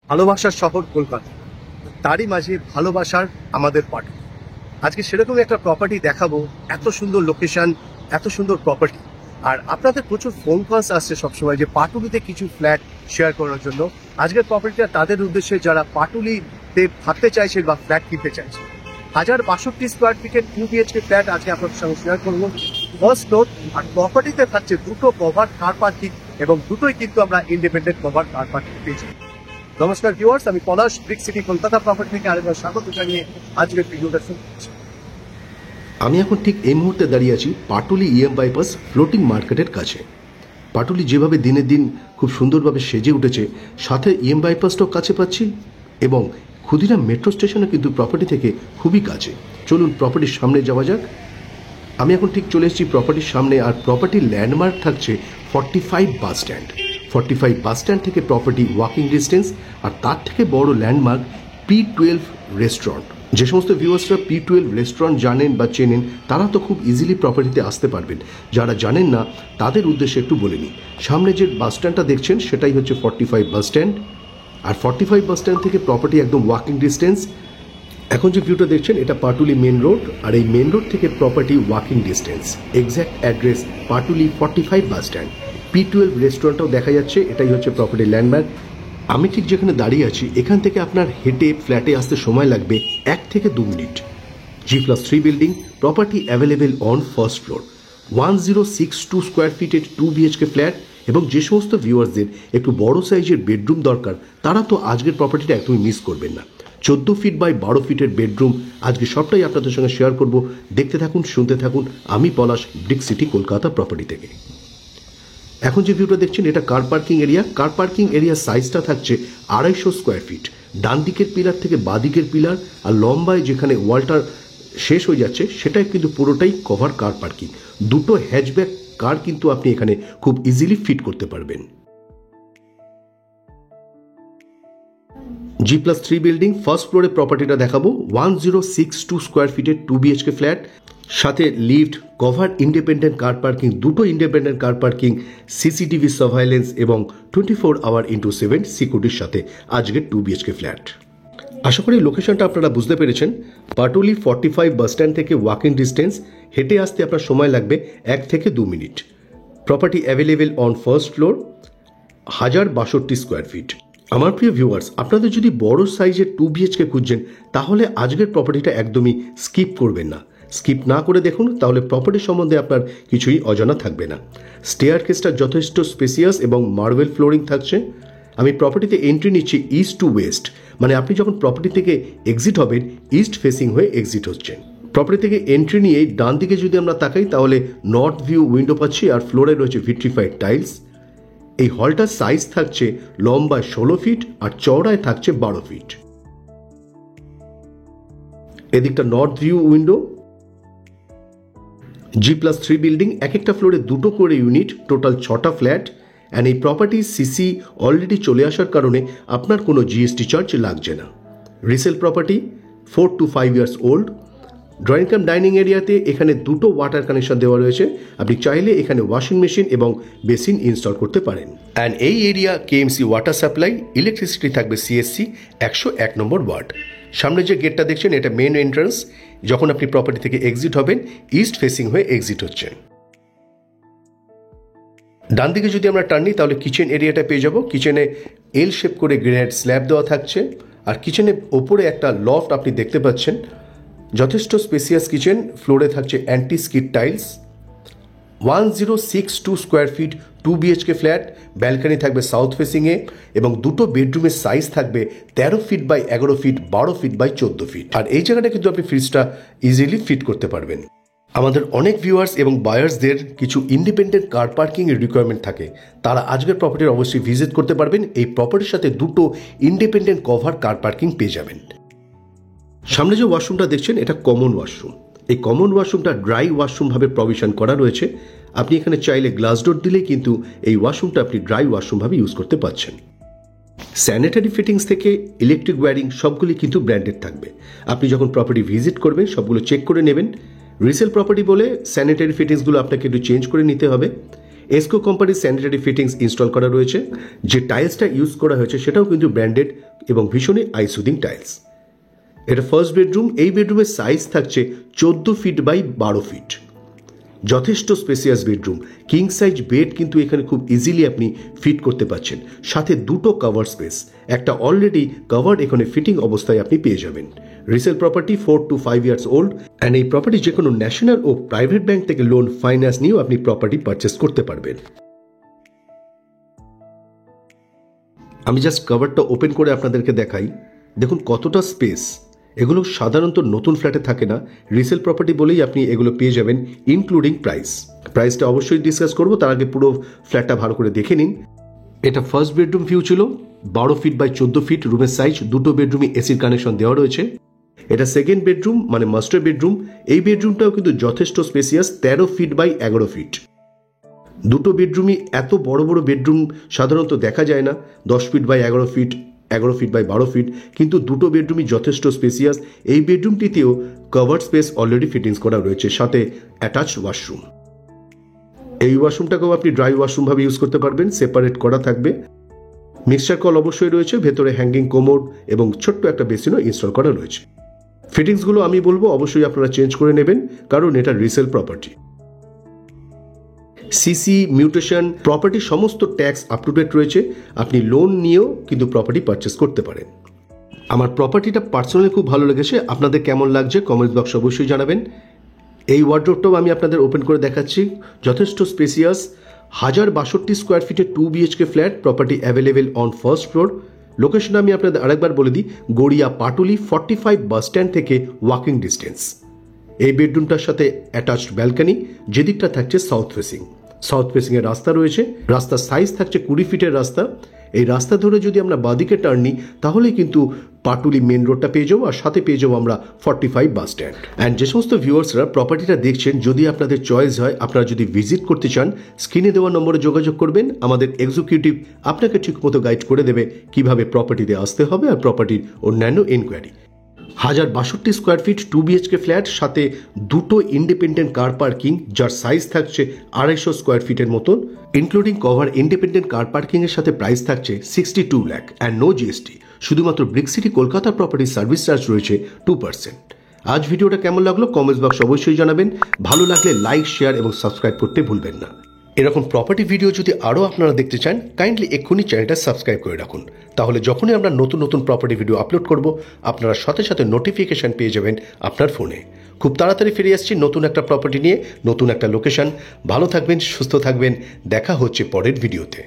ভালোবাসার শহর কলকাতা, তারই মাঝে ভালোবাসার আমাদের পার্টি। আজকে সেরকম একটা প্রপার্টি দেখাবো, এত সুন্দর লোকেশন, এত সুন্দর প্রপার্টি। আর আপনাদের প্রচুর ফোন কলস আসছে সবসময় যে পাটুলিতে কিছু ফ্ল্যাট শেয়ার করার জন্য। আজকের প্রপার্টিটা তাদের উদ্দেশ্যে যারা পাটুলিতে থাকতে চাইছে বা ফ্ল্যাট কিনতে চাইছে। 1062 স্কোয়ার ফিটের 2 BHK ফ্ল্যাট আজকে আপনাদের সঙ্গে শেয়ার করবো। ফার্স্ট ফ্লোর, আর প্রপার্টিতে থাকছে দুটো কভার কার পার্কিং, এবং দুটোই কিন্তু আমরা ইন্ডিপেন্ডেন্ট কভার কার পার্কিং পেয়েছি। নমস্কার ভিউয়ার্স, আমি পলাশ, ব্রিক সিটি কলকাতা প্রপার্টি থেকে আরেকবার স্বাগত জানিয়ে আজকের ভিডিওটা শুরু করছি। আমি এখন ঠিক এই মুহূর্তে দাঁড়িয়ে আছি পাটুলি EM বাইপাস ফ্লোটিং মার্কেটের কাছে। পাটুলি যেভাবে দিনের দিন খুব সুন্দরভাবে সেজে উঠেছে, সাথে EM বাইপাসটাও কাছে পাচ্ছি এবং ক্ষুদিরাম মেট্রো স্টেশনও কিন্তু প্রপার্টি থেকে খুবই কাছে। চলুন প্রপার্টির সামনে যাওয়া যাক। আমি এখন ঠিক চলে এসেছি প্রপার্টির সামনে, আর প্রপার্টির ল্যান্ডমার্ক থাকছে 45 বাস স্ট্যান্ড। 45 বাস স্ট্যান্ড থেকে প্রপার্টি ওয়াকিং ডিস্টেন্স, আর তার থেকে বড় ল্যান্ডমার্ক P12 রেস্টুরেন্ট। যে সমস্ত ভিউয়ার্সরা P12 রেস্টুরেন্ট জানেন বা চেনেন, তারা তো খুব ইজিলি প্রপার্টিতে আসতে পারবেন। যারা জানেন না তাদের উদ্দেশ্যে একটু বলে নিই। সামনে যে বাস স্ট্যান্ডটা দেখছেন সেটাই হচ্ছে 45 বাস স্ট্যান্ড, আর 45 বাস স্ট্যান্ড থেকে প্রপার্টি একদম ওয়াকিং ডিস্টেন্স। এখন যে ভিউটা দেখছেন এটা পাটুলি মেন রোড, আর এই মেন রোড থেকে property walking distance. Exact address Patuli 45 bus stand. P12 রেস্টুরেন্টটাও দেখা যাচ্ছে, এটাই হচ্ছে প্রপার্টির ল্যান্ডমার্ক। আমি ঠিক যেখানে দাঁড়িয়ে আছি এখান থেকে আপনার হেঁটে ফ্ল্যাটে আসতে সময় লাগবে 1 থেকে 2 minute. G+3 building, property available on first floor. 1062 square ফিটের 2 BHK ফ্ল্যাট। এবং যে সমস্ত ভিউয়ার্সদের একটু বড় সাইজের বেডরুম দরকার, তারা তো আজকের প্রপার্টিটা একদমই মিস করবেন না। 14 ফিট বাই 12 ফিটের বেডরুম, আজকে সবটাই আপনাদের সঙ্গে শেয়ার করব। দেখতে থাকুন, শুনতে থাকুন। আমি পলাশ, ব্রিক সিটি কলকাতা প্রপার্টি থেকে। এখন যে ভিউটা দেখছেন এটা car parking area. Car parking এরিয়ার সাইজটা থাকছে 250 স্কোয়ার ফিট। ডান দিকের পিলার থেকে বাঁ দিকের পিলার, আর লম্বায় যেখানে ওয়ালটার শেষ হয়ে যাচ্ছে সেটাই কিন্তু পুরোটাই কভার কার পার্কিং। দুটো হ্যাচব্যাক কার কিন্তু আপনি এখানে খুব ইজিলি ফিট করতে পারবেন। G+3 বিল্ডিং, ফার্স্ট ফ্লোরে প্রপার্টিটা দেখাবো। 1062 স্কোয়ার ফিটের 2 BHK ফ্ল্যাট, সাথে lift, cover independent car parking, দুটো independent car parking, CCTV surveillance এবং 24/7 সিকিউরিটির সাথে আজকের 2 BHK ফ্ল্যাট। আশা করি লোকেশনটা আপনারা বুঝতে পেরেছেন। পাটুলি 45 বাস স্ট্যান্ড থেকে ওয়াকিং ডিস্টেন্স, হেঁটে আসতে আপনার সময় লাগবে 1 থেকে 2 minute. Property available on first floor, 1062 square fit. আমার প্রিয় ভিউয়ার্স, আপনাদের যদি বড় সাইজের 2 BHK খুঁজছেন, তাহলে আজকের প্রপার্টিটা একদমই স্কিপ করবেন না। স্কিপ না করে দেখুন, তাহলে প্রপার্টি সম্বন্ধে আপনার কিছুই অজানা থাকবে না। স্টেয়ার কেসটা যথেষ্ট স্পেসিয়াস এবং মার্বেল ফ্লোরিং থাকছে। আমি প্রপার্টিতে এন্ট্রি নিচ্ছি ইস্ট টু ওয়েস্ট, মানে আপনি যখন প্রপার্টি থেকে এক্সিট হবেন, ইস্ট ফেসিং হয়ে এক্সিট হচ্ছেন। প্রপার্টি থেকে এন্ট্রি নিয়ে ডান দিকে যদি আমরা তাকাই, তাহলে নর্থ ভিউ উইন্ডো পাচ্ছি, আর ফ্লোরে রয়েছে ভিট্রিফাইড টাইলস। এই হলটার সাইজ থাকছে লম্বায় 16 ফিট আর চওড়ায় থাকছে 12 ফিট। এদিকটা north view window. G+3 building, এক একটা ফ্লোরে দুটো করে ইউনিট, টোটাল 6টা ফ্ল্যাট। অ্যান্ড এই প্রপার্টি CC অলরেডি চলে আসার কারণে আপনার কোনো GST চার্জ লাগছে না। Resale property, 4 to 5 years old. Drawing cum dining এরিয়াতে এখানে দুটো ওয়াটার কানেকশন দেওয়া রয়েছে। আপনি চাইলে এখানে ওয়াশিং মেশিন এবং বেসিন ইনস্টল করতে পারেন। অ্যান্ড এই area KMC water supply, electricity থাকবে CSC 101 নম্বর ওয়ার্ড। সামনে যে গেটটা দেখছেন এটা মেন এন্ট্রান্স। যখন আপনি প্রপার্টি থেকে এক্সিট হবেন, ইস্ট ফেসিং হয়ে এক্সিট হচ্ছেন। ডান দিকে যদি আমরা টার্ন নিই, তাহলে কিচেন এরিয়াটা পেয়ে যাব। কিচেনে এল শেপ করে গ্রেনাইট স্ল্যাব দেওয়া থাকছে, আর কিচেনের ওপরে একটা লফট আপনি দেখতে পাচ্ছেন। যথেষ্ট স্পেসিয়াস কিচেন, ফ্লোরে থাকছে anti skid tiles. 1062 square feet 2 BHK flat, balcony থাকবে সাউথ ফেসিংয়ে, এবং দুটো বেডরুমের সাইজ থাকবে 13 feet by 11 feet, 12 feet by 14 feet. আর এই জায়গাটা কিন্তু আপনি ফ্রিজটা ইজিলি ফিট করতে পারবেন। আমাদের অনেক ভিউয়ার্স এবং বায়ার্সদের কিছু ইন্ডিপেন্ডেন্ট কার পার্কিং এর রিকোয়ারমেন্ট থাকে, তারা আজকের প্রপার্টির অবশ্যই ভিজিট করতে পারবেন। এই প্রপার্টির সাথে দুটো ইন্ডিপেন্ডেন্ট কভার কার পার্কিং পেয়ে যাবেন। সামনে যে ওয়াশরুমটা দেখছেন এটা কমন ওয়াশরুম। এই কমন ওয়াশরুমটা ড্রাই ওয়াশরুম ভাবে প্রভিশন করা রয়েছে। আপনি এখানে চাইলে গ্লাস ডোর দিলেই কিন্তু এই ওয়াশরুমটা আপনি ড্রাই ওয়াশরুম ভাবে ইউজ করতে পারছেন। স্যানিটারি ফিটিংস থেকে ইলেকট্রিক ওয়্যারিং সবগুলি কিন্তু ব্র্যান্ডেড থাকবে। আপনি যখন প্রপার্টি ভিজিট করবেন সবগুলো চেক করে নেবেন। রিসেল প্রপার্টি বলে স্যানিটারি ফিটিংসগুলো আপনাকে একটু চেঞ্জ করে নিতে হবে। এসকো কোম্পানির স্যানিটারি ফিটিংস ইনস্টল করা রয়েছে। যে টাইলসটা ইউজ করা হয়েছে সেটাও কিন্তু ব্র্যান্ডেড এবং ভীষণই আইসুদিং টাইলস। এটা ফার্স্ট বেডরুম। এই বেডরুমের সাইজ থাকছে 14 ফিট বাই 12 ফিট, যথেষ্ট spacious bedroom. King size bed কিন্তু এখানে খুব ইজিলি আপনি ফিট করতে পারছেন, সাথে দুটো কভার স্পেস, একটা অলরেডি কভার্ড এখানে ফিটিং অবস্থায় আপনি পেয়ে যাবেন। Resale property 4 to 5 years old and এই প্রপার্টি যে কোনো ন্যাশনাল ও প্রাইভেট ব্যাংক থেকে লোন ফাইন্যান্স নিয়েও আপনি প্রপার্টি পারচেস করতে পারবেন। আমি জাস্ট কভারটা ওপেন করে আপনাদেরকে দেখাই, দেখুন কতটা স্পেস। এগুলো সাধারণত নতুন ফ্ল্যাটে থাকে না, রিসেল প্রপার্টি বলেই আপনি এগুলো পেয়ে যাবেন, ইনক্লুডিং প্রাইসটা অবশ্যই ডিসকাস করব, তার আগে পুরো ফ্ল্যাটটা ভালো করে দেখে নিন। এটা ফার্স্ট বেডরুম ভিউ ছিল, 12 ফিট বাই 14 ফিট রুমের সাইজ, দুটো বেডরুমে এসির কানেকশন দেওয়া রয়েছে। এটা সেকেন্ড বেডরুম মানে মাস্টার বেডরুম। এই বেডরুমটাও কিন্তু যথেষ্ট স্পেসিয়াস, 13 ফিট বাই 11 ফিট। দুটো বেডরুমই এত বড় বড় বেডরুম সাধারণত দেখা যায় না, 10 feet by 11 feet, 11 feet by 12 feet, কিন্তু দুটো বেডরুমই যথেষ্ট স্পেসিয়াস। এই বেডরুমটিতেও কভার্ড স্পেস অলরেডি ফিটিংস করা রয়েছে, সাথে অ্যাটাচড ওয়াশরুম। এই ওয়াশরুমটাকেও আপনি ড্রাই ওয়াশরুম ভাবে ইউজ করতে পারবেন, সেপারেট করা থাকবে। মিক্সচার কল অবশ্যই রয়েছে, ভেতরে হ্যাঙ্গিং কোমোড এবং ছোট্ট একটা বেসিনও ইনস্টল করা রয়েছে। ফিটিংসগুলো আমি বলবো অবশ্যই আপনারা চেঞ্জ করে নেবেন, কারণ এটা resale property. CC, mutation, property সমস্ত ট্যাক্স আপ টু ডেট রয়েছে, আপনি লোন নিয়েও কিন্তু প্রপার্টি পারচেস করতে পারেন। আমার প্রপার্টিটা পার্সোনালি খুব ভালো লেগেছে, আপনাদের কেমন লাগছে কমেন্ট বক্সে অবশ্যই জানাবেন। এই ওয়ার্ডরোবটাও আমি আপনাদের ওপেন করে দেখাচ্ছি, যথেষ্ট স্পেসিয়াস, 1062 স্কোয়ার ফিটের 2 BHK flat, property available on first floor. Location আমি আপনাদের আরেকবার বলে দিই, গড়িয়া পাটুলি 45 বাস স্ট্যান্ড থেকে ওয়াকিং ডিস্টেন্স। এই বেডরুমটার সাথে অ্যাটাচড ব্যালকনি, যেদিকটা থাকছে সাউথ ফেসিং এর রাস্তা রয়েছে। রাস্তার সাইজ থাকছে 20 ফিটের রাস্তা। এই রাস্তা ধরে যদি আমরা বাদিকে টার্ন নিই তাহলে কিন্তু পাটুলি মেন রোডটা পেয়ে যাবো, আর সাথে পেয়ে যাবো আমরা 45 বাস স্ট্যান্ড। অ্যান্ড যে সমস্ত ভিউয়ার্সরা প্রপার্টিটা দেখছেন, যদি আপনাদের চয়েস হয়, আপনারা যদি ভিজিট করতে চান, স্ক্রিনে দেওয়া নম্বরে যোগাযোগ করবেন। আমাদের এক্সিকিউটিভ আপনাকে ঠিকমতো গাইড করে দেবে কিভাবে প্রপার্টিতে আসতে হবে আর প্রপার্টির অন্যান্য enquiry. 1062 square feet 2 BHK flat, সাথে দুটো ইন্ডিপেন্ডেন্ট কার পার্কিং, যার সাইজ থাকছে 250 স্কোয়ার ফিটের মতন, including cover. Independent car parking এর সাথে প্রাইস থাকছে 62 লাখ অ্যান্ড নো জিএসটি। শুধুমাত্র brick city Kolkata property service charge রয়েছে 2%। আজ ভিডিওটা কেমন লাগলো কমেন্টস বক্স অবশ্যই জানাবেন। ভালো লাগলে লাইক, শেয়ার এবং সাবস্ক্রাইব করতে ভুলবেন না। এরকম প্রপার্টি ভিডিও যদি আরও আপনারা দেখতে চান, কাইন্ডলি এক্ষুনি চ্যানেলটা সাবস্ক্রাইব করে রাখুন, তাহলে যখনই আমরা নতুন নতুন প্রপার্টি ভিডিও আপলোড করব আপনারা সাথে সাথে নোটিফিকেশন পেয়ে যাবেন আপনার ফোনে। খুব তাড়াতাড়ি ফিরে আসছি নতুন একটা প্রপার্টি নিয়ে, নতুন একটা লোকেশন। ভালো থাকবেন, সুস্থ থাকবেন, দেখা হচ্ছে পরের ভিডিওতে।